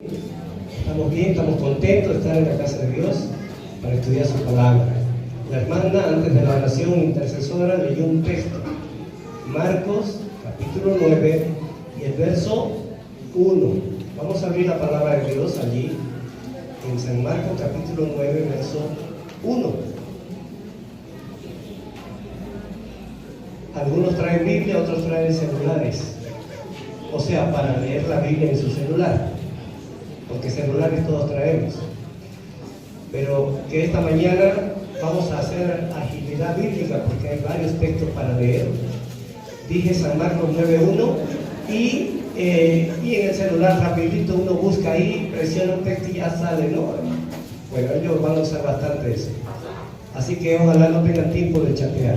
Estamos bien, estamos contentos de estar en la casa de Dios para estudiar su palabra. La hermana, antes de la oración intercesora, leyó un texto, Marcos, capítulo 9, y el verso 1. Vamos a abrir la palabra de Dios allí, en San Marcos, capítulo 9, verso 1. Algunos traen Biblia, otros traen celulares. O sea, para leer la Biblia en su celular, porque celulares todos traemos. Pero que esta mañana vamos a hacer agilidad bíblica, porque hay varios textos para leer. Dije San Marcos 9.1 y en el celular rapidito uno busca ahí, presiona un texto y ya sale, ¿no? Bueno, ellos van a usar bastante eso. Así que ojalá no tengan tiempo de chatear.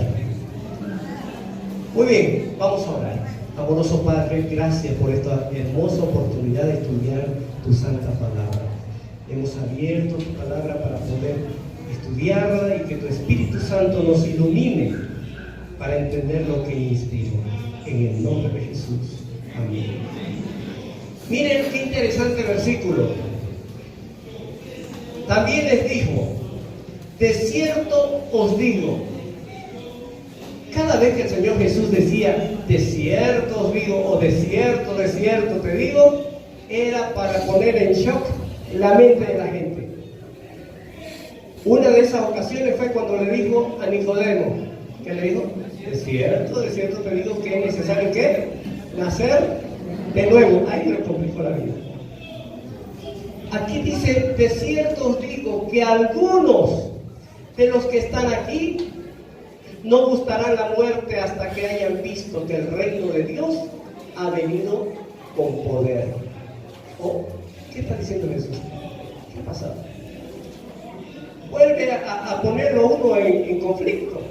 Muy bien, vamos a orar. Amoroso Padre, gracias por esta hermosa oportunidad de estudiar tu santa palabra. Hemos abierto tu palabra para poder estudiarla y que tu Espíritu Santo nos ilumine para entender lo que inspira. En el nombre de Jesús. Amén. Miren qué interesante versículo. También les dijo, de cierto os digo. Cada vez que el Señor Jesús decía, de cierto os digo, o de cierto te digo, era para poner en shock la mente de la gente. Una de esas ocasiones fue cuando le dijo a Nicodemo, ¿qué le dijo? De cierto te digo que es necesario, ¿qué? Nacer de nuevo. Ahí le complicó la vida. Aquí dice, de cierto os digo que algunos de los que están aquí no gustarán la muerte hasta que hayan visto que el reino de Dios ha venido con poder. ¿Oh? ¿Qué está diciendo Jesús? ¿Qué ha pasado? Vuelve a ponerlo uno en conflicto.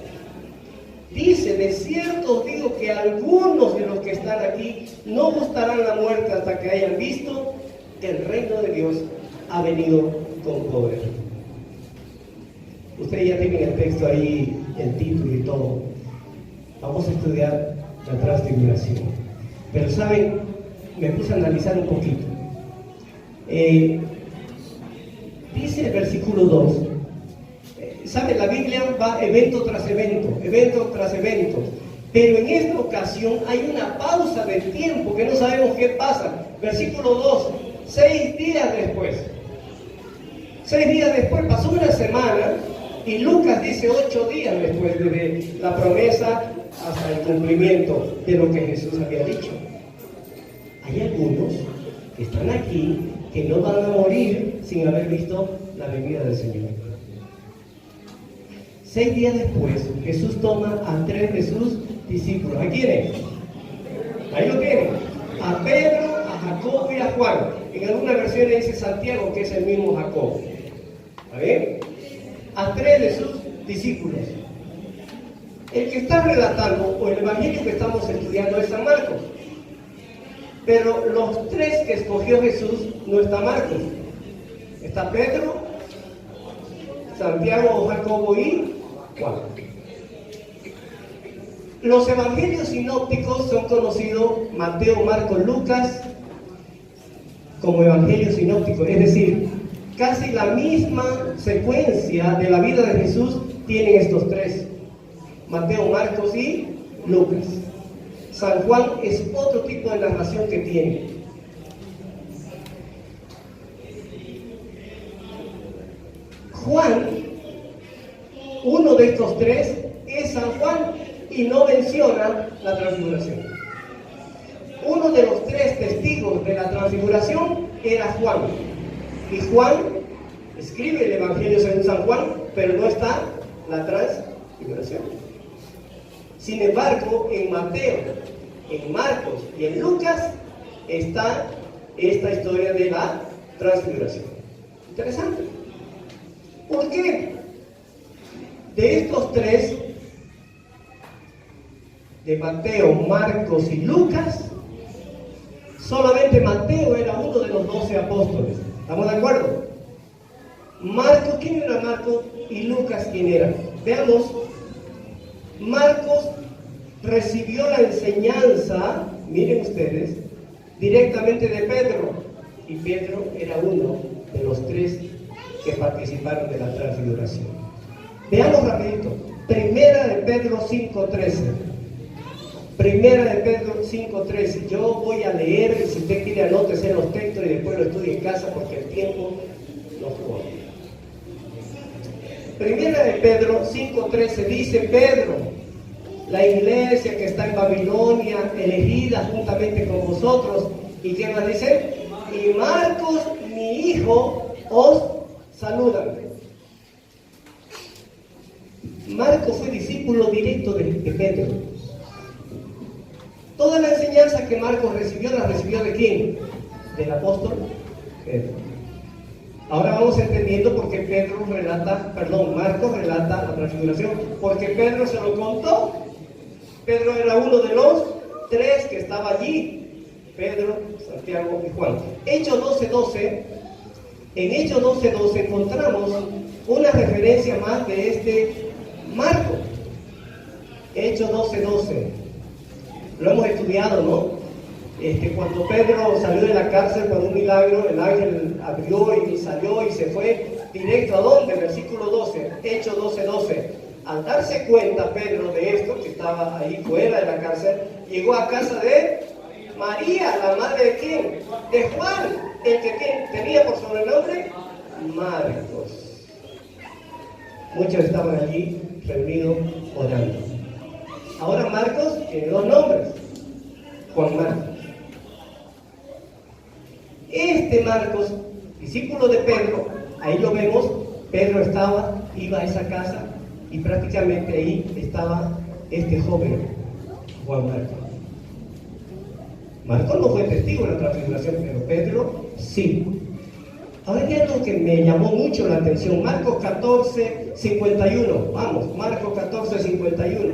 Dice, de cierto os digo que algunos de los que están aquí no gustarán la muerte hasta que hayan visto que el reino de Dios ha venido con poder. Ustedes ya tienen el texto ahí, el título y todo. Vamos a estudiar la transfiguración. Pero saben, me puse a analizar un poquito. Dice el versículo 2. ¿Saben? La Biblia va evento tras evento. Pero en esta ocasión hay una pausa del tiempo que no sabemos qué pasa. Versículo 2. 6 días después. 6 días después, pasó una semana. Y Lucas dice 8 días después de la promesa hasta el cumplimiento de lo que Jesús había dicho. Hay algunos que están aquí que no van a morir sin haber visto la venida del Señor. 6 días después, Jesús toma a 3 de sus discípulos. ¿A quiénes? Ahí lo tienen. A Pedro, a Jacobo y a Juan. En algunas versiones dice Santiago, que es el mismo Jacobo. ¿Está bien? A 3 de sus discípulos. El que está relatando, o el evangelio que estamos estudiando, es San Marcos. Pero los 3 que escogió Jesús no está Marcos. Está Pedro, Santiago, Jacobo y Juan. Los evangelios sinópticos son conocidos, Mateo, Marcos, Lucas, como evangelios sinópticos. Es decir, casi la misma secuencia de la vida de Jesús tienen estos 3. Mateo, Marcos y Lucas. San Juan es otro tipo de narración que tiene. Juan, uno de estos 3, es San Juan y no menciona la transfiguración. Uno de los 3 testigos de la transfiguración era Juan. Y Juan escribe el Evangelio según San Juan, pero no está la transfiguración. Sin embargo, en Mateo, en Marcos y en Lucas está esta historia de la transfiguración. Interesante. ¿Por qué? De estos 3, de Mateo, Marcos y Lucas, solamente Mateo era uno de los 12 apóstoles. ¿Estamos de acuerdo? Marcos, ¿quién era Marcos? Y Lucas, ¿quién era? Veamos. Marcos recibió la enseñanza, miren ustedes, directamente de Pedro. y Pedro era uno de los 3 que participaron de la transfiguración. Veamos rapidito, Primera de Pedro 5:13. Primera de Pedro 5:13. Yo voy a leer, y si usted quiere anótese en los textos y después lo estudie en casa porque el tiempo nos corre. Primera de Pedro 5:13 dice: Pedro, la iglesia que está en Babilonia, elegida juntamente con vosotros, ¿y qué más dice? Y Marcos, mi hijo, os saludan. Marcos fue discípulo directo de Pedro. Toda la enseñanza que Marcos recibió, ¿la recibió de quién? Del apóstol Pedro. Ahora vamos entendiendo por qué Marcos relata la transfiguración, porque Pedro se lo contó. Pedro era uno de los 3 que estaba allí: Pedro, Santiago y Juan. Hechos 12:12. En Hechos 12:12 encontramos una referencia más de este Marco. Hechos 12:12. Lo hemos estudiado, ¿no? Cuando Pedro salió de la cárcel por un milagro, el ángel abrió y salió y se fue directo a ¿dónde? Versículo 12, Hechos 12:12. Al darse cuenta Pedro de esto, que estaba ahí fuera de la cárcel, llegó a casa de María, la madre de quién? De Juan, el que tenía por sobrenombre Marcos. Muchos estaban allí reunidos orando. Ahora Marcos tiene 2 nombres: Juan Marcos. Este Marcos, discípulo de Pedro, ahí lo vemos. Pedro iba a esa casa y prácticamente ahí estaba este joven, Juan Marcos. Marcos no fue testigo de la transfiguración, pero Pedro sí. Ahora hay algo que me llamó mucho la atención. Marcos 14:51. Vamos, Marcos 14:51.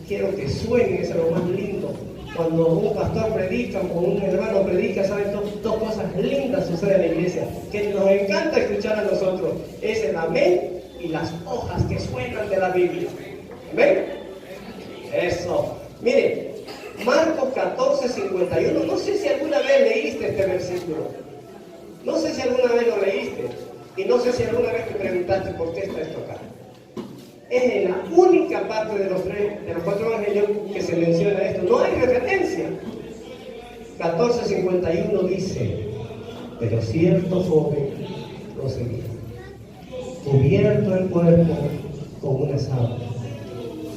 Quiero que suene, eso es lo más lindo. Cuando un pastor predica o un hermano predica, ¿saben? 2 cosas lindas suceden en la iglesia, que nos encanta escuchar a nosotros. Es el amén y las hojas que suenan de la Biblia. ¿Amén? Eso. Mire, Marcos 14:51. No sé si alguna vez leíste este versículo. No sé si alguna vez lo leíste. Y no sé si alguna vez te preguntaste por qué está esto acá. Es en la única parte de los 4 evangelios que se menciona esto. No hay referencia. 14:51 dice: pero cierto joven lo seguía, cubierto el cuerpo con una sábana.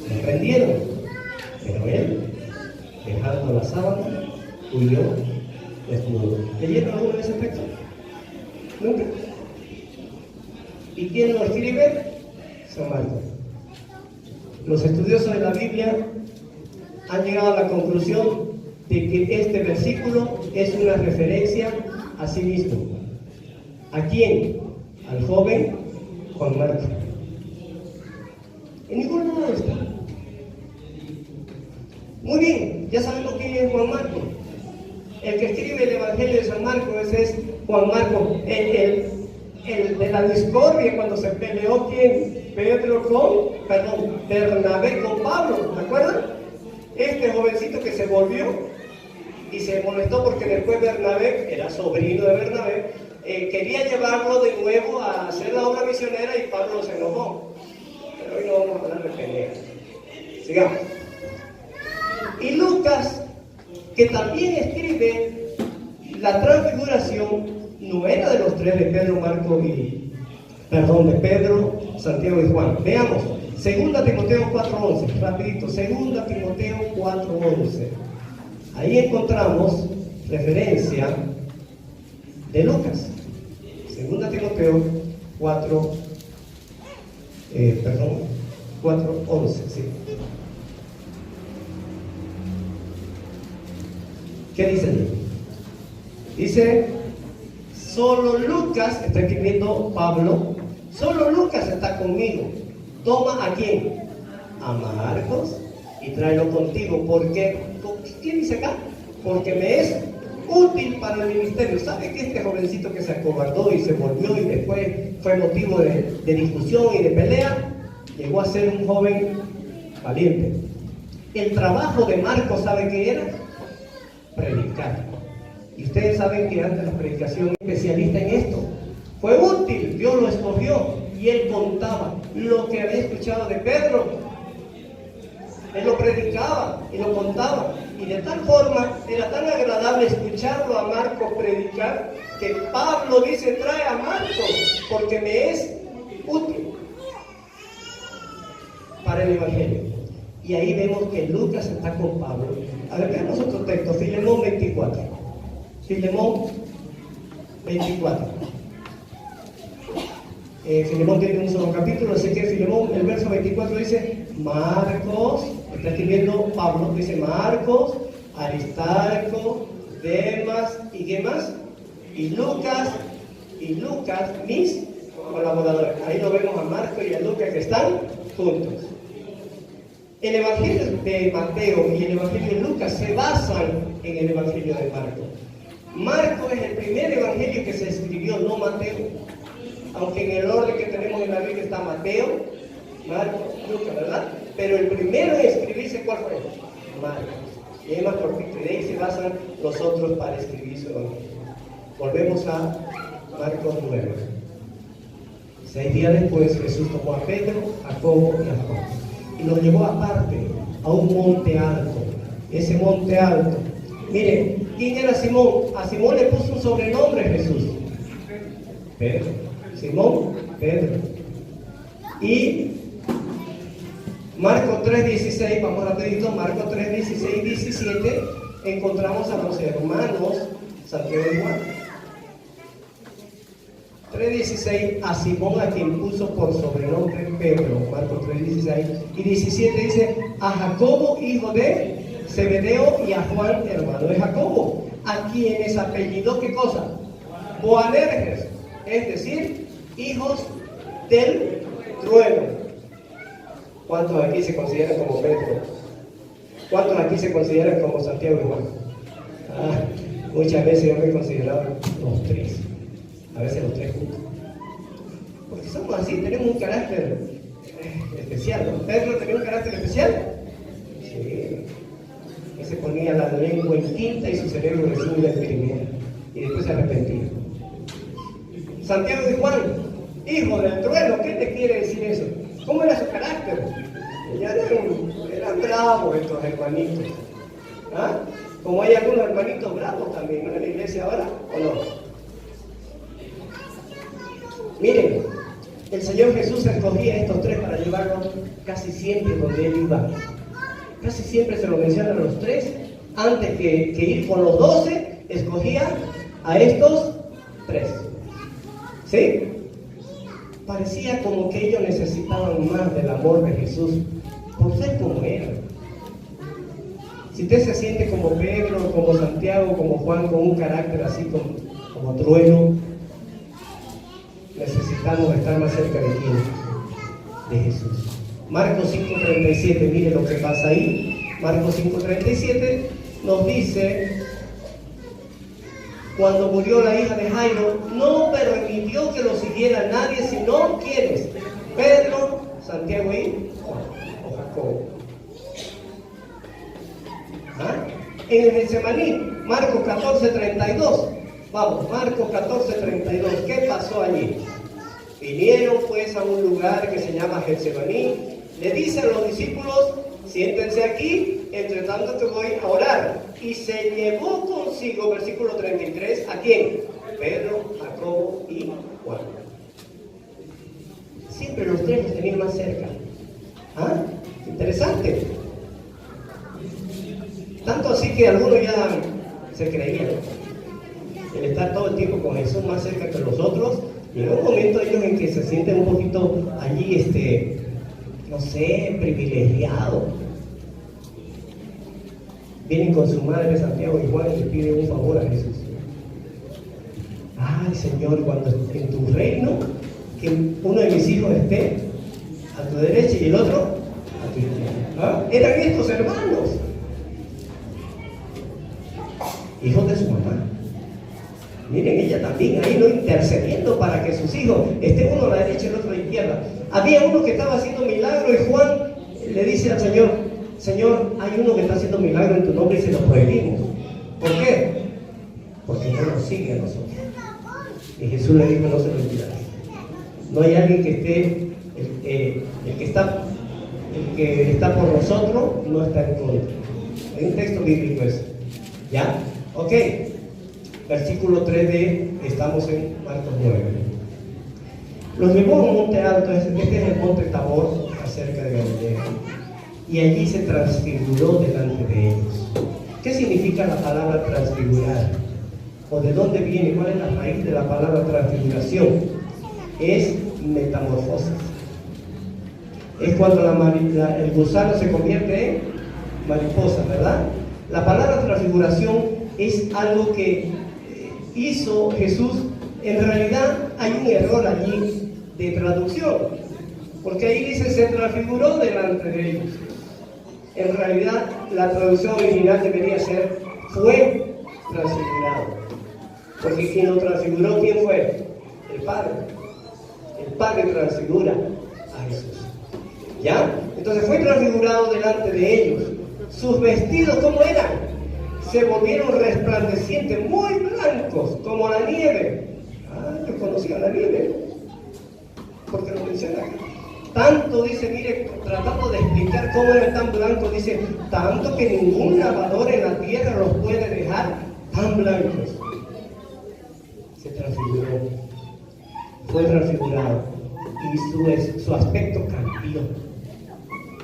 Le prendieron, pero él, dejando la sábana, huyó desnudo. ¿Leyeron alguno de ese texto? Nunca. ¿Y quién lo escribe? San Marcos. Los estudiosos de la Biblia han llegado a la conclusión de que este versículo es una referencia a sí mismo. ¿A quién? Al joven Juan Marcos. En ningún lado está. Muy bien, ya sabemos quién es Juan Marcos. El que escribe el Evangelio de San Marcos es Juan Marcos, el de la discordia cuando se peleó Bernabé con Pablo, ¿me acuerdan? Este jovencito que se volvió y se molestó porque después Bernabé, era sobrino de Bernabé, quería llevarlo de nuevo a hacer la obra misionera y Pablo se enojó. Pero hoy no vamos a hablar de pelea. Sigamos. Y Lucas, que también escribe la transfiguración, no era de los 3 de Pedro, de Pedro, Santiago y Juan. Veamos, 2 Timoteo 4:11, rapidito, 2 Timoteo 4:11. Ahí encontramos referencia de Lucas. 2 Timoteo 4:11, sí. ¿Qué dice allí? Dice: solo Lucas, está escribiendo Pablo, solo Lucas está conmigo. Toma ¿a quién? A Marcos y tráelo contigo. Porque, ¿qué dice acá? Porque me es útil para el ministerio. ¿Sabe que este jovencito que se acobardó y se volvió y después fue motivo de discusión y de pelea, llegó a ser un joven valiente? El trabajo de Marcos, ¿sabe qué era? Predicar. Y ustedes saben que antes la predicación especialista en esto. Fue útil, Dios lo escogió y él contaba lo que había escuchado de Pedro. Él lo predicaba y lo contaba. Y de tal forma era tan agradable escucharlo a Marcos predicar que Pablo dice: trae a Marcos porque me es útil para el Evangelio. Y ahí vemos que Lucas está con Pablo. A ver, veamos otro texto, Filemón 24. Filemón 24. Filemón tiene un solo capítulo, así que Filemón, el verso 24 dice: Marcos, está escribiendo Pablo, dice Marcos, Aristarco, Demas, ¿y qué más? Y Lucas, mis colaboradores. Ahí lo vemos a Marcos y a Lucas que están juntos. El Evangelio de Mateo y el Evangelio de Lucas se basan en el Evangelio de Marcos. Marcos es el primer Evangelio que se escribió, no Mateo. Aunque en el orden que tenemos en la Biblia está Mateo, Marcos, Lucas, ¿verdad? Pero el primero en escribirse, ¿cuál fue? Marcos. Y es más cortito, y de ahí se basan los otros para escribir su Evangelio. Volvemos a Marcos 9. 6 días después, Jesús tomó a Pedro, a Jacobo y a Juan y los llevó aparte a un monte alto. Ese monte alto, miren, ¿quién era Simón? A Simón le puso un sobrenombre Jesús: Pedro. Simón, Pedro. Y Marcos 3:16, vamos rapidito, Marcos 3:16 y 17, encontramos a los hermanos Santiago y Juan. 3:16, a Simón, a quien puso por sobrenombre Pedro, Marcos 3:16, y 17 dice: a Jacobo, hijo de Zebedeo, y a Juan, hermano de Jacobo, a quienes apellidó, ¿qué cosa? Boanerges, es decir, hijos del trueno. ¿Cuántos aquí se consideran como Pedro? ¿Cuántos aquí se consideran como Santiago y Juan? Muchas veces yo me he considerado los tres. A veces los tres juntos. Porque somos así, tenemos un carácter especial, ¿no? ¿Pedro tenía un carácter especial? Sí. Que se ponía la lengua en quinta y su cerebro en segunda en primera. Y después se arrepentía. Santiago y Juan, hijo del trueno, ¿qué te quiere decir eso? ¿Cómo era su carácter? Ya eran bravos estos hermanitos. ¿Ah? Como hay algunos hermanitos bravos también, ¿no? En la iglesia ahora, ¿o no? Miren, el Señor Jesús escogía a estos tres para llevarlos casi siempre donde Él iba. Casi siempre se lo menciona a los tres. Antes que ir con los 12, escogía a estos tres. ¿Sí? Parecía como que ellos necesitaban más del amor de Jesús por ser como eran. Si usted se siente como Pedro, como Santiago, como Juan, con un carácter así como trueno, necesitamos estar más cerca de quién, de Jesús. Marcos 5:37, mire lo que pasa ahí. Marcos 5:37 nos dice: cuando murió la hija de Jairo, no permitió que lo siguiera nadie, sino ¿quiénes? Pedro, Santiago y Juan, o Jacobo. En el Getsemaní, Marcos 14:32. Vamos, Marcos 14:32. ¿Qué pasó allí? Vinieron pues a un lugar que se llama Getsemaní. Le dice a los discípulos: siéntense aquí, entre tanto que voy a orar. Y se llevó consigo, versículo 33, ¿a quién? Pedro, Jacobo y Juan. Siempre los tres los tenían más cerca. ¿Ah? Interesante. Tanto así que algunos ya se creían. El estar todo el tiempo con Jesús más cerca que los otros, llegó un momento ellos en que se sienten un poquito allí, no sé, privilegiados. Vienen con su madre Santiago y Juan y le piden un favor a Jesús. Ay, Señor, cuando en tu reino, que uno de mis hijos esté a tu derecha y el otro a tu izquierda. ¿Ah? Eran estos hermanos, hijos de su mamá. Miren, ella también ahí, ¿no?, intercediendo para que sus hijos estén uno a la derecha y el otro a la izquierda. Había uno que estaba haciendo milagro y Juan le dice al Señor: Señor, hay uno que está haciendo milagro en tu nombre y se lo prohibimos. ¿Por qué? porque no nos sigue a nosotros. Y Jesús le dijo, no se lo olvidará. No hay alguien que esté, el que está por nosotros no está en contra. Hay un texto bíblico eso. ¿Ya? Ok. Versículo 3 estamos en Marcos 9. Los llevó a un monte alto, este es el monte Tabor, cerca de Galilea, y allí se transfiguró delante de ellos. ¿Qué significa la palabra transfigurar? ¿O de dónde viene? ¿Cuál es la raíz de la palabra transfiguración? Es metamorfosis. Es cuando el gusano se convierte en mariposa, ¿verdad? La palabra transfiguración es algo que hizo Jesús. En realidad hay un error allí de traducción, porque ahí dice se transfiguró delante de ellos. En realidad la traducción original debería ser fue transfigurado, porque quien lo transfiguró, ¿quién fue? El Padre. El Padre transfigura a Jesús. ¿Ya? Entonces fue transfigurado delante de ellos. Sus vestidos, ¿cómo eran? Se volvieron resplandecientes, muy blancos, como la nieve. Yo conocía la nieve, porque lo menciona aquí. Tanto, dice, mire, tratando de explicar cómo era tan blanco, dice, tanto que ningún lavador en la tierra los puede dejar tan blancos. Se transfiguró, fue transfigurado, y su aspecto cambió.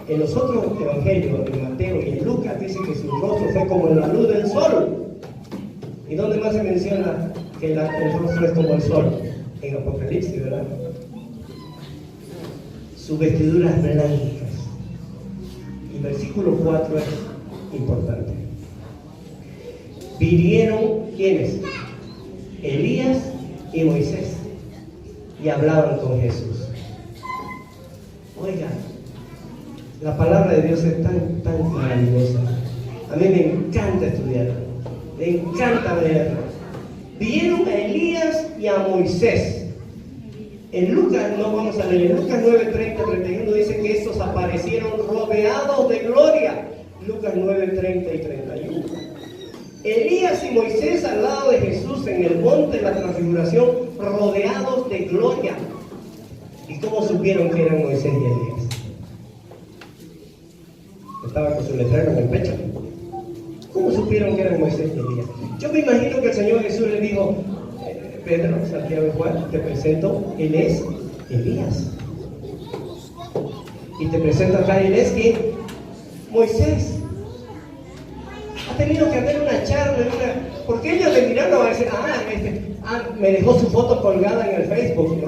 En los otros evangelios, en Mateo y en Lucas, dice que su rostro fue como la luz del sol. ¿Y dónde más se menciona que el rostro es como el sol? En Apocalipsis, ¿verdad? Sus vestiduras blancas. Y versículo 4 es importante. Vinieron, ¿quiénes? Elías y Moisés, y hablaban con Jesús. Oiga, la palabra de Dios es tan maravillosa. A mí me encanta estudiarla, me encanta leerla. Vieron a Elías y a Moisés. En Lucas, no vamos a leer, en Lucas 9, 30, 31 dice que estos aparecieron rodeados de gloria. Lucas 9, 30 y 31. Elías y Moisés al lado de Jesús en el monte de la transfiguración, rodeados de gloria. ¿Y cómo supieron que eran Moisés y Elías? Estaba con su letrero en el pecho. ¿Cómo supieron que eran Moisés y Elías? Yo me imagino que el Señor Jesús le dijo, Pedro, Santiago y Juan, te presento, él es Elías. Y te presento acá, él es ¿quién? Moisés. Ha tenido que haber una charla, porque ellos le miraron a decir, me dejó su foto colgada en el Facebook.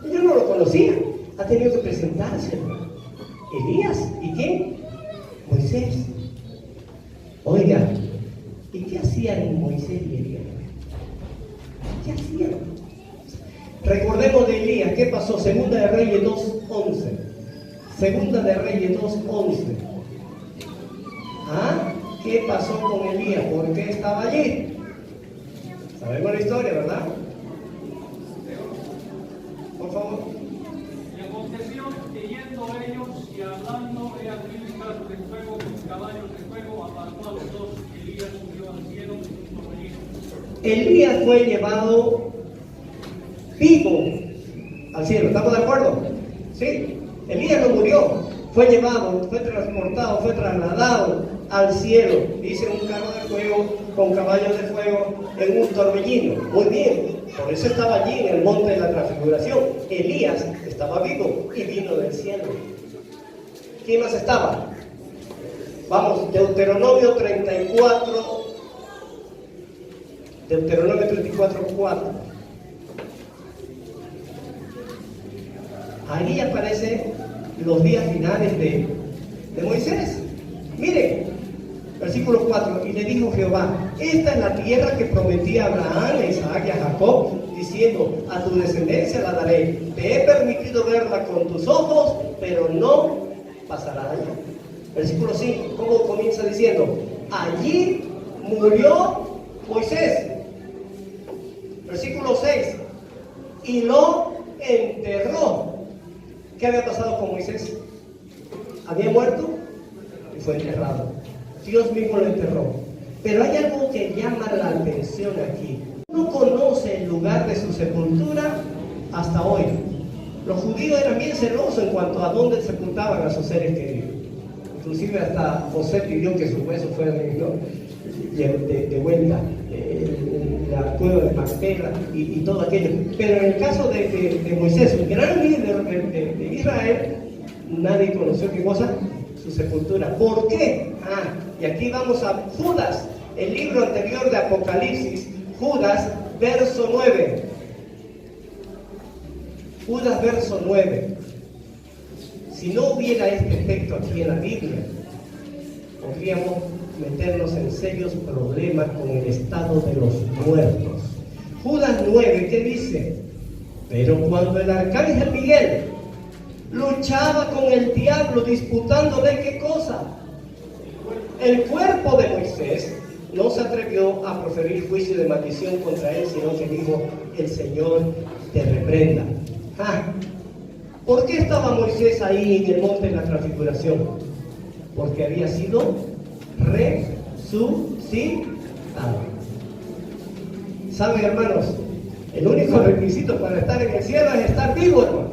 Ellos no lo conocían. Ha tenido que presentarse. Elías, ¿y quién? Moisés. Oiga, ¿y qué hacían Moisés y Elías? ¿Qué hacían? Recordemos de Elías, ¿qué pasó? Segunda de Reyes 2:11. Segunda de Reyes 2:11. ¿Qué pasó con Elías? ¿Por qué estaba allí? Sabemos la historia, ¿verdad? Por favor. Y aconteció que yendo ellos y hablando, he aquí un carro de fuego con caballos de fuego, apartó a los dos. Elías subió al cielo en un torbellino. Elías fue llevado vivo al cielo, ¿estamos de acuerdo? Sí, Elías no murió, fue llevado, fue transportado, fue trasladado al cielo, dice un carro de fuego con caballos de fuego en un torbellino. Muy bien, por eso estaba allí en el monte de la transfiguración. Elías estaba vivo y vino del cielo. ¿Quién más estaba? Vamos, Deuteronomio 34, Deuteronomio 34:4. Ahí aparecen los días finales de Moisés. Miren, versículo 4. Y le dijo Jehová, esta es la tierra que prometí a Abraham, a Isaac y a Jacob, diciendo, a tu descendencia la daré. Te he permitido verla con tus ojos, pero no pasará allá. Versículo 5, ¿cómo comienza diciendo? Allí murió Moisés. Versículo 6, y lo enterró. ¿Qué había pasado con Moisés? Había muerto y fue enterrado. Dios mismo lo enterró. Pero hay algo que llama la atención aquí. No conoce el lugar de su sepultura hasta hoy. Los judíos eran bien celosos en cuanto a dónde sepultaban a sus seres queridos. Inclusive hasta José pidió que sus huesos fueran de vuelta, la cueva de Macpela y todo aquello. Pero en el caso de Moisés, el gran líder de Israel, nadie conoció qué cosa, su sepultura. ¿Por qué? Y aquí vamos a Judas, el libro anterior de Apocalipsis, Judas, verso 9. Judas, verso 9. Si no hubiera este texto aquí en la Biblia, podríamos meternos en serios problemas con el estado de los muertos. Judas 9, ¿qué dice? Pero cuando el arcángel Miguel luchaba con el diablo disputándole ¿qué cosa? El cuerpo de Moisés, no se atrevió a proferir juicio de maldición contra él, sino que dijo, el Señor te reprenda. ¿Por qué estaba Moisés ahí en el monte de la transfiguración? Porque había sido resucitado. ¿Saben, hermanos? El único requisito para estar en el cielo es estar vivo, hermano.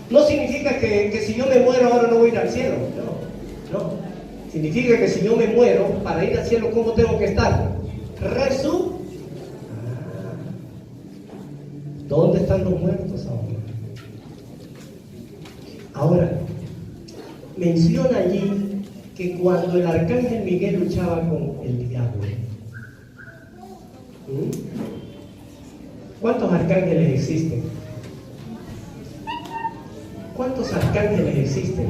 No significa que si yo me muero ahora no voy a ir al cielo. No. Significa que si yo me muero, para ir al cielo, ¿cómo tengo que estar? ¿Dónde están los muertos ahora? Ahora, menciona allí que cuando el arcángel Miguel luchaba con el diablo, ¿cuántos arcángeles existen? ¿Cuántos arcángeles existen?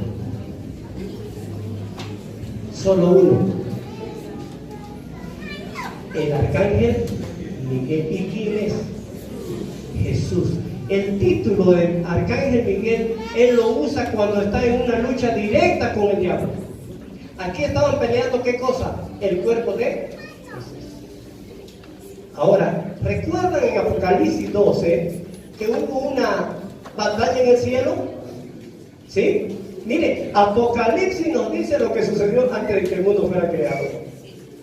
Solo uno. El arcángel Miguel. ¿Y quién es? Jesús. El título de arcángel Miguel, él lo usa cuando está en una lucha directa con el diablo. Aquí estaban peleando ¿qué cosa? El cuerpo de Jesús. Ahora, ¿recuerdan en Apocalipsis 12 que hubo una batalla en el cielo? ¿Sí? Mire, Apocalipsis nos dice lo que sucedió antes de que el mundo fuera creado.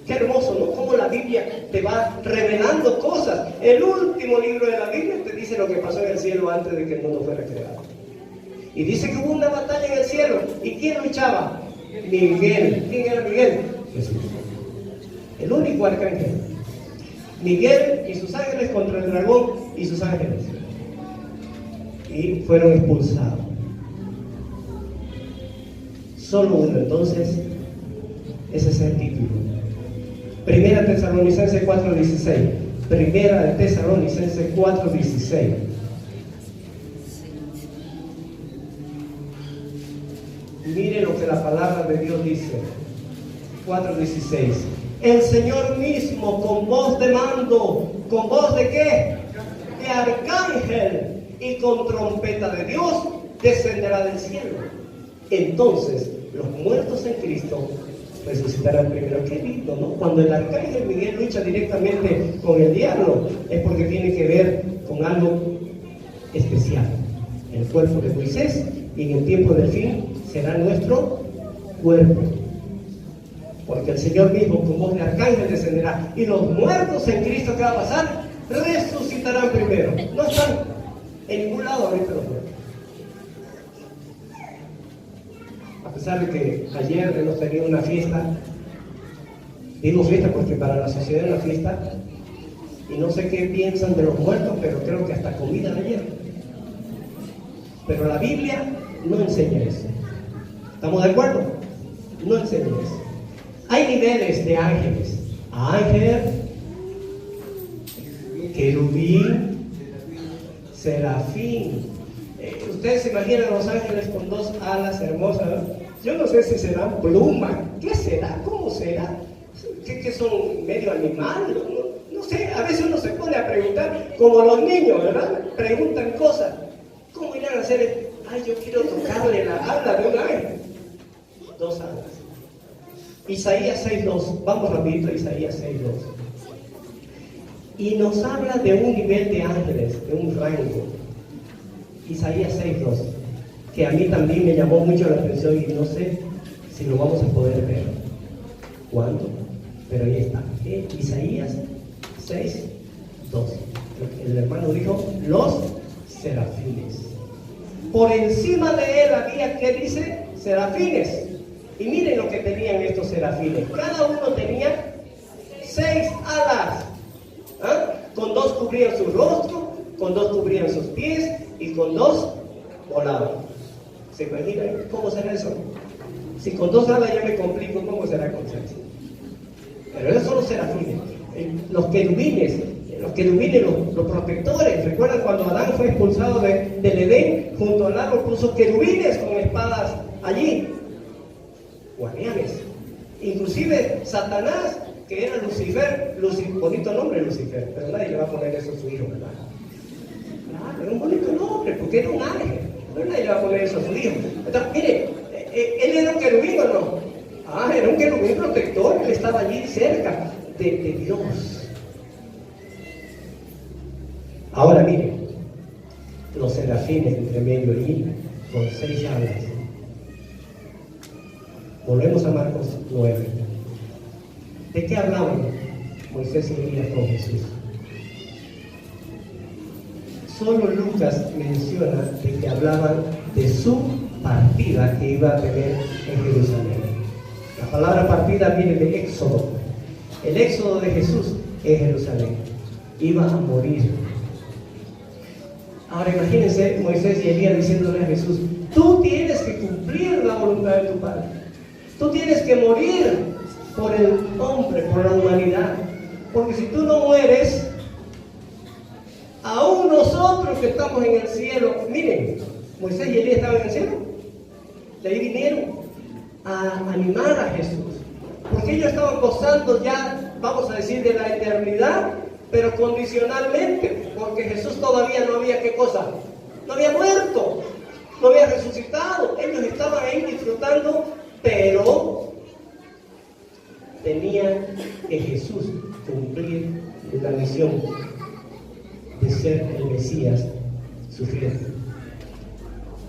Qué hermoso, ¿no? Cómo la Biblia te va revelando cosas. El último libro de la Biblia te dice lo que pasó en el cielo antes de que el mundo fuera creado. Y dice que hubo una batalla en el cielo. ¿Y quién luchaba? Miguel. ¿Quién era Miguel? Jesús. El único arcángel. Miguel y sus ángeles contra el dragón y sus ángeles. Y fueron expulsados. Solo uno. Entonces, ese es el título. Primera de Tesalonicenses 4:16. Primera de Tesalonicenses 4:16. Mire lo que la palabra de Dios dice. 4:16. El Señor mismo con voz de mando, ¿con voz de qué? De arcángel y con trompeta de Dios descenderá del cielo. Entonces los muertos en Cristo resucitarán primero. Qué lindo, ¿no? Cuando el arcángel Miguel lucha directamente con el diablo, es porque tiene que ver con algo especial. El cuerpo de Moisés, y en el tiempo del fin será nuestro cuerpo. Porque el Señor mismo con voz de arcángel descenderá, y los muertos en Cristo, ¿qué va a pasar? Resucitarán primero. No están en ningún lado ahorita los muertos. A pesar de que ayer hemos tenido una fiesta, digo fiesta porque para la sociedad es una fiesta, y no sé qué piensan de los muertos, pero creo que hasta comida de ayer. Pero la Biblia no enseña eso. ¿Estamos de acuerdo? No enseña eso. Hay niveles de ángeles. Ángel, querubín, serafín. Ustedes se imaginan los ángeles con dos alas hermosas, ¿no? Yo no sé si serán plumas. ¿Qué será? ¿Cómo será? ¿Qué son? ¿Medio animal? No sé, a veces uno se pone a preguntar, como los niños, ¿verdad? Preguntan cosas. ¿Cómo irán a hacer? Ay, yo quiero tocarle la ala de un ángel. Dos alas. Isaías 6:2. Vamos rapidito a Isaías 6:2. Y nos habla de un nivel de ángeles, de un rango. Isaías 6:2, que a mí también me llamó mucho la atención y no sé si lo vamos a poder ver. ¿Cuándo? Pero ahí está, Isaías 6, 12. El hermano dijo, los serafines. Por encima de él había, ¿qué dice? Serafines. Y miren lo que tenían estos serafines. Cada uno tenía 6 alas. ¿Ah? Con 2 cubrían su rostro, con 2 cubrían sus pies y con 2 volaban. ¿Se imaginan cómo será eso? Si con 2 alas ya me complico, ¿cómo será con 6? Pero esos son los serafines, los querubines, los protectores. ¿Recuerdan cuando Adán fue expulsado del Edén? Junto al árbol puso querubines con espadas allí, guardianes. Inclusive Satanás, que era Lucifer, bonito nombre Lucifer, pero nadie le va a poner eso a su hijo, ¿verdad? Claro, era un bonito nombre, porque era un ángel, pero nadie le va a poner eso a su hijo. Entonces, mire, él era un querubín, ¿o no? Era un querubín protector, él estaba allí cerca de Dios. Ahora miren, los serafines entre medio allí, con 6 alas. Volvemos a Marcos 9. ¿De qué hablaban Moisés y Elías con Jesús? Solo Lucas menciona de que hablaban de su partida que iba a tener en Jerusalén. La palabra partida viene de Éxodo. El éxodo de Jesús en Jerusalén. Iba a morir. Ahora imagínense Moisés y Elías diciéndole a Jesús, tú tienes que cumplir la voluntad de tu Padre. Tú tienes que morir por el hombre, por la humanidad. Porque si tú no mueres, aún nosotros que estamos en el cielo, miren, Moisés y Elías estaban en el cielo. De ahí vinieron a animar a Jesús. Porque ellos estaban gozando ya, vamos a decir, de la eternidad, pero condicionalmente. Porque Jesús todavía no había, ¿qué cosa? No había muerto, no había resucitado. Ellos estaban ahí disfrutando, pero tenían que Jesús cumplir la misión de ser el Mesías sufriente.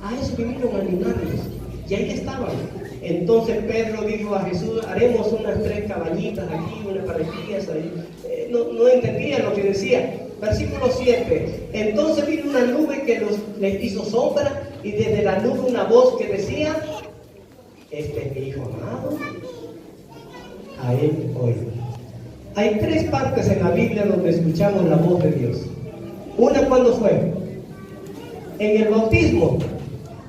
A eso vinieron a animarlos. Y ahí estaban. Entonces Pedro dijo a Jesús, haremos unas 3 cabañitas aquí, unas parejillas ahí. No entendía lo que decía. Versículo 7. Entonces vino una nube que les hizo sombra, y desde la nube una voz que decía, este es mi Hijo amado, a él oigo. Hay 3 partes en la Biblia donde escuchamos la voz de Dios. Una, ¿cuándo fue? En el bautismo.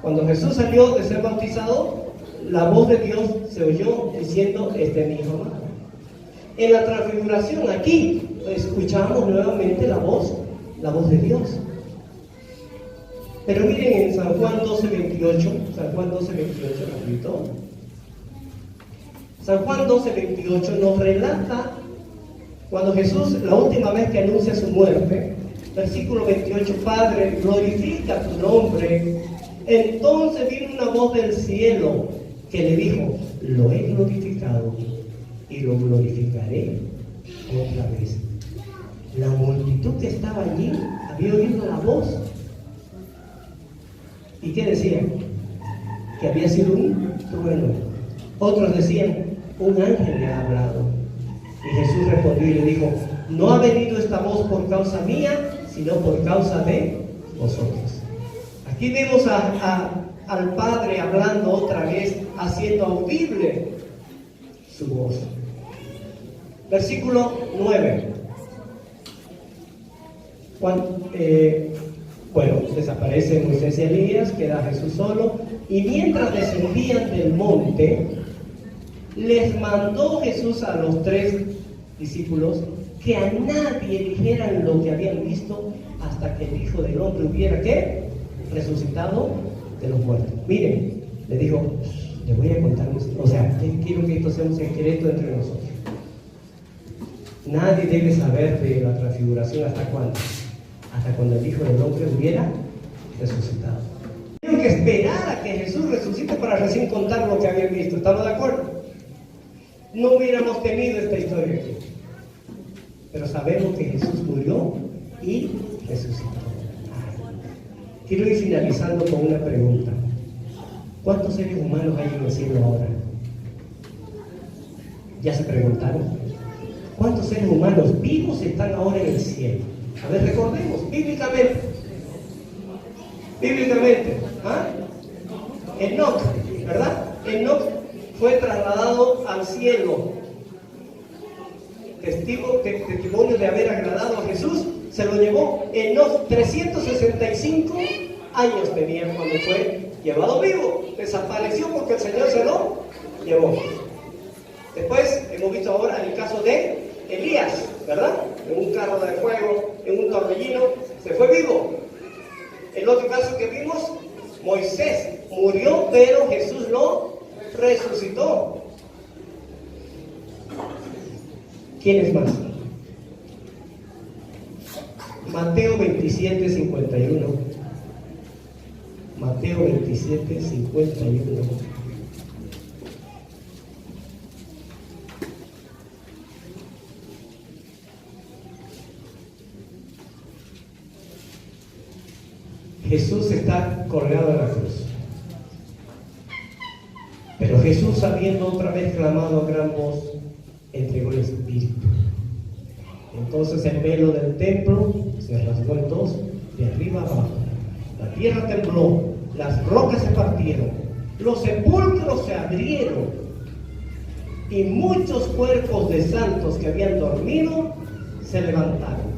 Cuando Jesús salió de ser bautizado, la voz de Dios se oyó diciendo, este es mi Hijo amado. En la transfiguración, aquí, escuchamos nuevamente la voz de Dios. Pero miren en San Juan 12:28, repito. San Juan 12:28 nos relata cuando Jesús, la última vez que anuncia su muerte, versículo 28, Padre, glorifica tu nombre. Entonces vino una voz del cielo que le dijo, lo he glorificado y lo glorificaré otra vez. La multitud que estaba allí había oído la voz. ¿Y qué decían? Que había sido un trueno. Otros decían, un ángel le ha hablado. Y Jesús respondió y le dijo, no ha venido esta voz por causa mía, sino por causa de vosotros. Aquí vemos al Padre hablando otra vez, haciendo audible su voz. Versículo 9. Desaparece Moisés y Elías, queda Jesús solo, y mientras descendían del monte, les mandó Jesús a los 3 discípulos que a nadie dijeran lo que habían visto hasta que el Hijo del Hombre hubiera, ¿qué? Resucitado de los muertos. Miren, le dijo, les voy a contar, quiero que esto sea un secreto entre nosotros. Nadie debe saber de la transfiguración hasta cuándo. Hasta cuando el Hijo del Hombre hubiera resucitado. Tienen que esperar a que Jesús resucite para recién contar lo que habían visto. ¿Estamos de acuerdo? No hubiéramos tenido esta historia aquí. Pero sabemos que Jesús murió y resucitó. Quiero ir finalizando con una pregunta. ¿Cuántos seres humanos hay en el cielo ahora? Ya se preguntaron, ¿cuántos seres humanos vivos están ahora en el cielo? A ver, recordemos, bíblicamente. ¿Ah? Enoc, ¿verdad? Enoc fue trasladado al cielo. Testimonio de haber agradado a Jesús, se lo llevó. Enoc 365 años tenía cuando fue llevado vivo. Desapareció porque el Señor se lo llevó. Después hemos visto ahora el caso de Elías, ¿verdad? En un carro de fuego, en un torbellino, se fue vivo. El otro caso que vimos, Moisés murió, pero Jesús lo resucitó. ¿Quién es más? Mateo 27, 51. Mateo 27, 51. Jesús está colgado en la cruz. Pero Jesús, habiendo otra vez clamado a gran voz, entregó el Espíritu. Entonces el velo del templo se rasgó en dos, de arriba abajo. La tierra tembló, las rocas se partieron, los sepulcros se abrieron, y muchos cuerpos de santos que habían dormido se levantaron.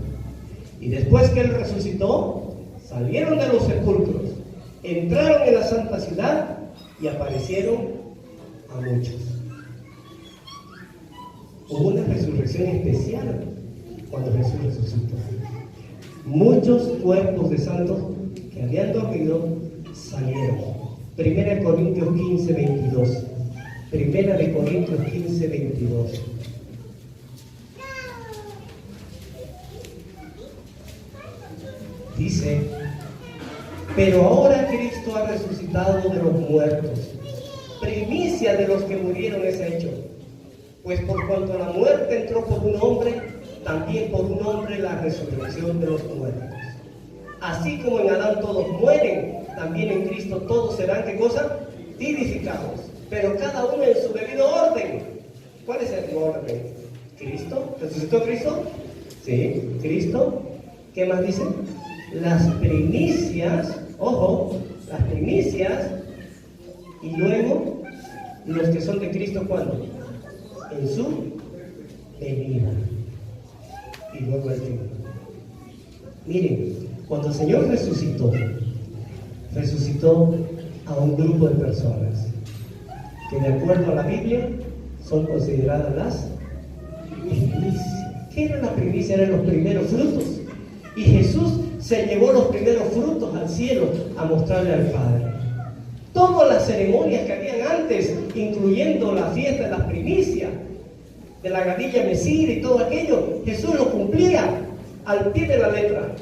Y después que Él resucitó, salieron de los sepulcros, entraron en la santa ciudad y aparecieron a muchos. Hubo una resurrección especial cuando Jesús resucitó. Muchos cuerpos de santos que habían dormido salieron. 1 Corintios 15, 22. 1 Corintios 15, 22. Dice, pero ahora Cristo ha resucitado de los muertos, primicia de los que murieron es hecho. Pues por cuanto la muerte entró por un hombre, también por un hombre la resurrección de los muertos. Así como en Adán todos mueren, también en Cristo todos serán, ¿qué cosa? Vivificados, pero cada uno en su debido orden. ¿Cuál es el orden? ¿Cristo? ¿Resucitó Cristo? Sí, Cristo. ¿Qué más dice? Las primicias, ojo, las primicias, y luego los que son de Cristo, ¿cuándo? En su venida. Y luego el fin. Miren, cuando el Señor resucitó a un grupo de personas que, de acuerdo a la Biblia, son consideradas las primicias. ¿Qué era la primicia? Eran los primeros frutos. Y Jesús se llevó los primeros frutos al cielo a mostrarle al Padre. Todas las ceremonias que habían antes, incluyendo la fiesta de las primicias, de la gavilla mecida y todo aquello, Jesús lo cumplía al pie de la letra.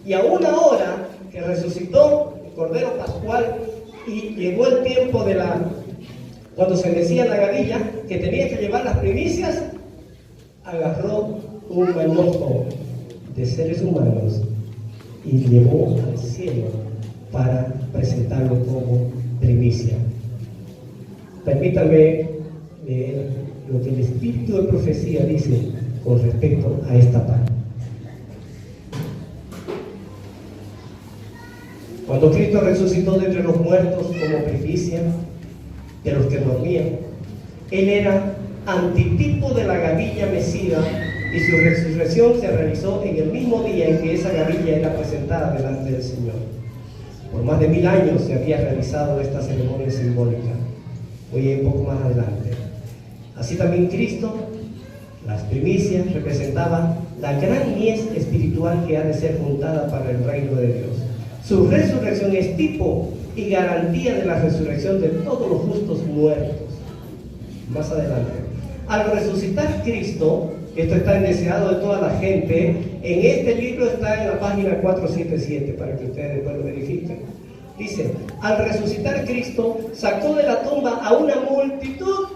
Y aún ahora que resucitó el Cordero Pascual y llegó el tiempo de cuando se mecía la gavilla, que tenía que llevar las primicias, agarró un manojo de seres humanos y llevó al cielo para presentarlo como primicia. Permítanme leer lo que el Espíritu de Profecía dice con respecto a esta parte. Cuando Cristo resucitó de entre los muertos como primicia de los que dormían, Él era antitipo de la gavilla mecida, y su resurrección se realizó en el mismo día en que esa gavilla era presentada delante del Señor. Por más de 1000 años se había realizado esta ceremonia simbólica. Voy a ir un poco más adelante. Así también Cristo, las primicias, representaban la gran mies espiritual que ha de ser juntada para el reino de Dios. Su resurrección es tipo y garantía de la resurrección de todos los justos muertos. Más adelante. Al resucitar Cristo, esto está en deseado de toda la gente, en este libro está en la página 477 para que ustedes después lo verifiquen. Dice, al resucitar Cristo, sacó de la tumba a una multitud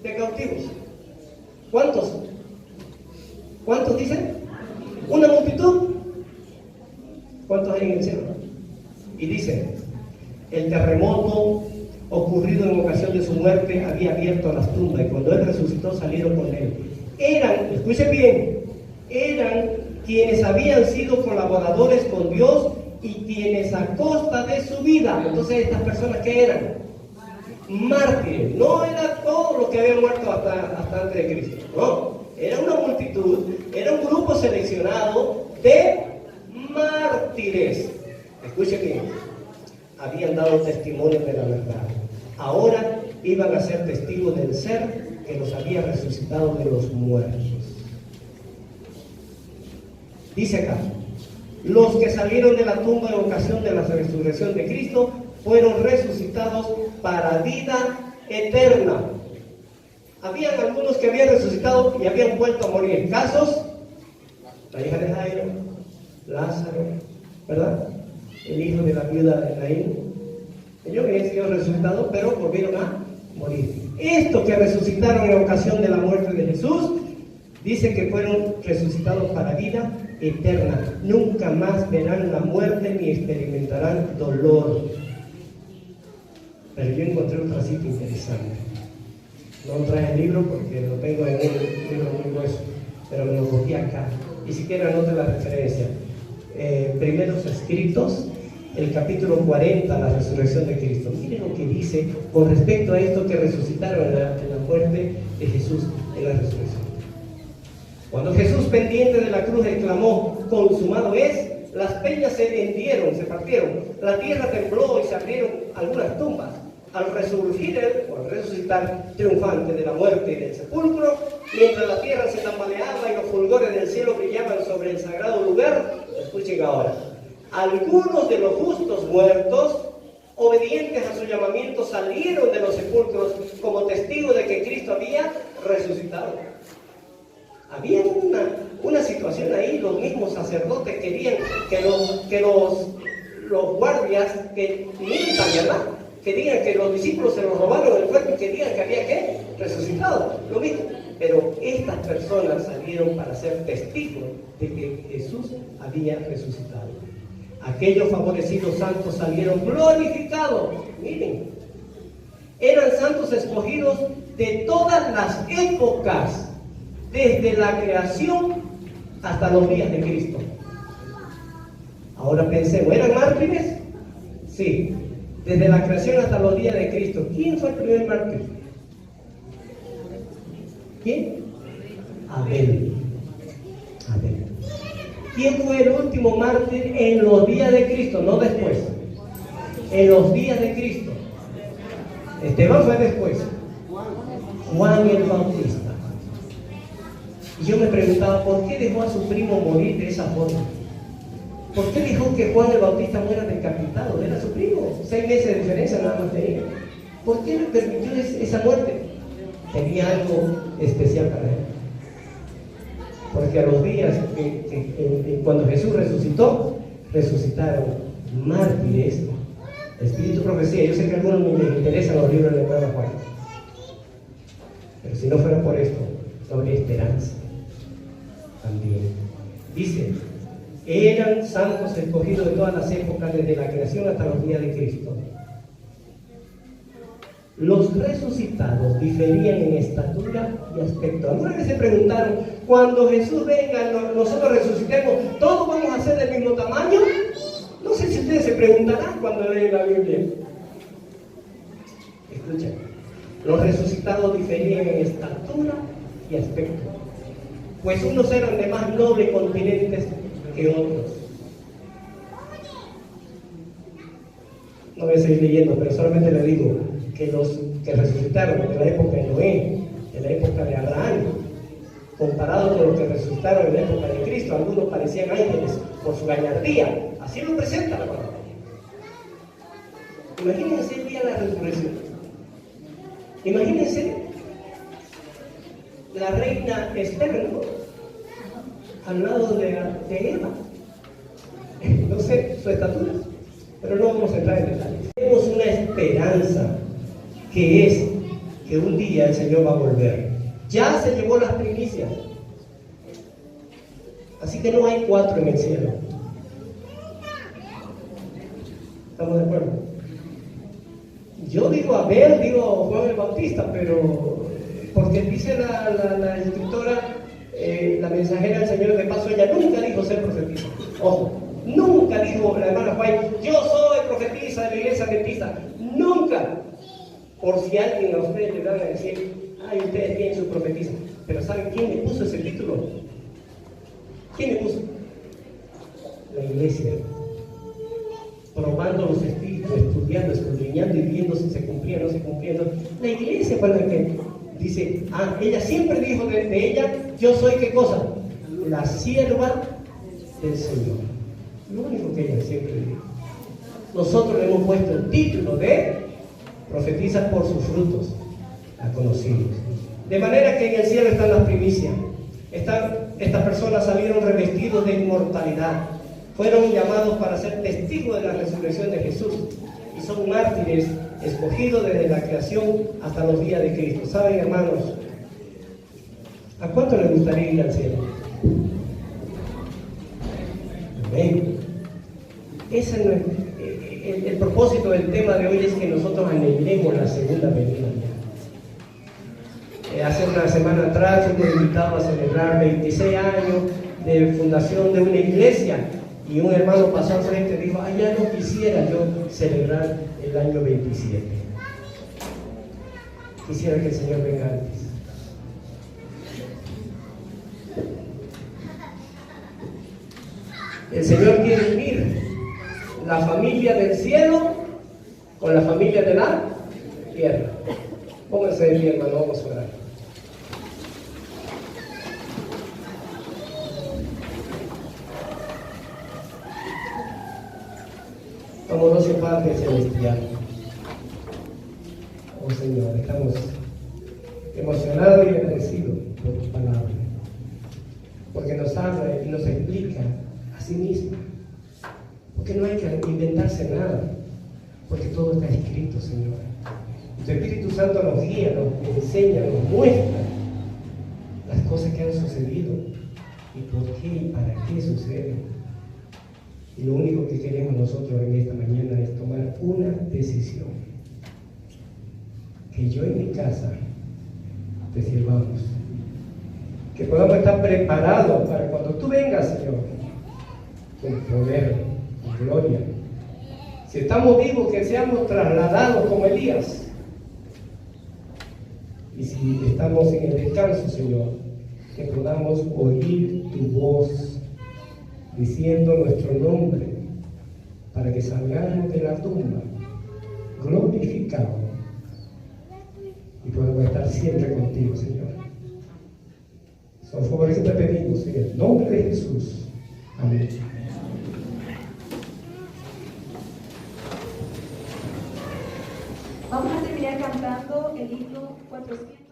de cautivos. ¿Cuántos? ¿Cuántos dicen? ¿Una multitud? ¿Cuántos hay en el cielo? Y dice, el terremoto, ocurrido en ocasión de su muerte había abierto las tumbas, y cuando él resucitó salieron con él. Eran, escuchen bien, eran quienes habían sido colaboradores con Dios y quienes a costa de su vida. Entonces, estas personas, ¿qué eran? Mártires. No era todo lo que habían muerto hasta antes de Cristo, no. Era una multitud, era un grupo seleccionado de mártires. Escuchen bien, habían dado testimonio de la verdad. Ahora iban a ser testigos del ser que los había resucitado de los muertos. Dice acá, los que salieron de la tumba en ocasión de la resurrección de Cristo fueron resucitados para vida eterna. Habían algunos que habían resucitado y habían vuelto a morir. Casos, la hija de Jairo, Lázaro, ¿verdad? El hijo de la viuda de Naín. Ellos habían sido resucitados, pero volvieron a morir. Estos que resucitaron en ocasión de la muerte de Jesús, dice que fueron resucitados para vida eterna. Nunca más verán la muerte ni experimentarán dolor. Pero yo encontré otra cita interesante. No traje el libro porque lo tengo en un libro muy grueso, pero me lo cogí acá. Y si quieren anoten la referencia. Primeros Escritos, el capítulo 40, la resurrección de Cristo. Miren lo que dice con respecto a esto que resucitaron en la muerte de Jesús en la resurrección. Cuando Jesús, pendiente de la cruz, exclamó, consumado es, las peñas se hendieron, se partieron, la tierra tembló y se abrieron algunas tumbas. Al resurgir él, o al resucitar triunfante de la muerte y del sepulcro, mientras la tierra se tambaleaba y los fulgores del cielo brillaban sobre el sagrado lugar, escuchen ahora, algunos de los justos muertos, obedientes a su llamamiento, salieron de los sepulcros como testigos de que Cristo había resucitado. Había una situación ahí, los mismos sacerdotes querían que los guardias que militan, ¿verdad?, que digan que los discípulos se los robaron el cuerpo y que digan que había ¿qué? Resucitado, lo mismo. Pero estas personas salieron para ser testigos de que Jesús había resucitado. Aquellos favorecidos santos salieron glorificados. Miren, eran santos escogidos de todas las épocas, desde la creación hasta los días de Cristo. Ahora pensemos, ¿eran mártires? Sí. Desde la creación hasta los días de Cristo. ¿Quién fue el primer mártir? ¿Quién? Abel. Abel. ¿Quién fue el último mártir en los días de Cristo? No después. En los días de Cristo. Esteban fue después. Juan el Bautista. Y yo me preguntaba, ¿por qué dejó a su primo morir de esa forma? ¿Por qué dejó que Juan el Bautista muera decapitado? Era su primo, 6 meses de diferencia nada más tenía. ¿Por qué le permitió esa muerte? Tenía algo especial para él. Porque a los días cuando Jesús resucitó, resucitaron mártires. Espíritu Profecía, yo sé que a algunos les interesan los libros de Juan, pero si no fuera por esto, no habría esperanza. También dice, eran santos escogidos de todas las épocas, desde la creación hasta los días de Cristo. Los resucitados diferían en estatura y aspecto. Algunas veces se preguntaron, cuando Jesús venga, nosotros resucitemos, ¿todos vamos a ser del mismo tamaño? No sé si ustedes se preguntarán cuando leen la Biblia. Escuchen, los resucitados diferían en estatura y aspecto, pues unos eran de más noble continentes que otros. No voy a seguir leyendo, pero solamente le digo que los que resucitaron de la época de Noé, de la época de Abraham, comparado con los que resucitaron en la época de Cristo, algunos parecían ángeles por su gallardía. Así lo presenta la palabra. Imagínense el día de la resurrección. Imagínense la reina Esther, ¿no?, al lado de Eva. No sé su estatura, pero no vamos a entrar en detalles. Tenemos una esperanza, que es que un día el Señor va a volver. Ya se llevó las primicias, así que no hay 4 en el cielo. ¿Estamos de acuerdo? Yo digo Abel, digo Juan el Bautista, pero porque dice la escritora, la mensajera del Señor, de paso, ella nunca dijo ser profetisa. Ojo, nunca dijo la hermana White, yo soy profetisa de la iglesia adventista. Nunca. Por si alguien a ustedes le van a decir, ay, ustedes tienen su profetisa. Pero ¿saben quién le puso ese título? ¿Quién le puso? La iglesia. Probando los espíritus, estudiando, escudriñando y viendo si se cumplía o no se cumplía. La iglesia fue la que dice, ella siempre dijo de ella, yo soy ¿qué cosa? La sierva del Señor. Lo único que ella siempre dijo. Nosotros le hemos puesto el título de profetiza por sus frutos, la conocimos. De manera que en el cielo están las primicias. Estas personas salieron revestidos de inmortalidad. Fueron llamados para ser testigos de la resurrección de Jesús. Y son mártires escogidos desde la creación hasta los días de Cristo. ¿Saben, hermanos? ¿A cuánto les gustaría ir al cielo? Amén. Ese no es el propósito del tema de hoy, es que nosotros anhelemos la segunda venida. Hace una semana atrás fuimos invitados a celebrar 26 años de fundación de una iglesia, y un hermano pasó al frente y dijo, ya no quisiera yo celebrar el año 27. Quisiera que el Señor venga antes. El Señor quiere unir la familia del cielo con la familia de la tierra. Pónganse de pie, hermano, vamos a orar. Amoroso Padre Celestial, oh Señor, estamos emocionados y agradecidos por tu palabra, porque nos habla y nos explica a sí misma, porque no hay que inventarse nada, porque todo está escrito, Señor. Tu Espíritu Santo nos guía, nos enseña, nos muestra las cosas que han sucedido y por qué y para qué suceden. Y lo único que queremos nosotros en esta mañana es tomar una decisión: que yo en mi casa te sirvamos, que podamos estar preparados para cuando tú vengas, Señor, con poder, con gloria. Si estamos vivos, que seamos trasladados como Elías. Y si estamos en el descanso, Señor, que podamos oír tu voz diciendo nuestro nombre, para que salgamos de la tumba glorificados y podamos estar siempre contigo, Señor. Son favores que te pedimos en el nombre de Jesús. Amén. Vamos a terminar cantando el himno 400.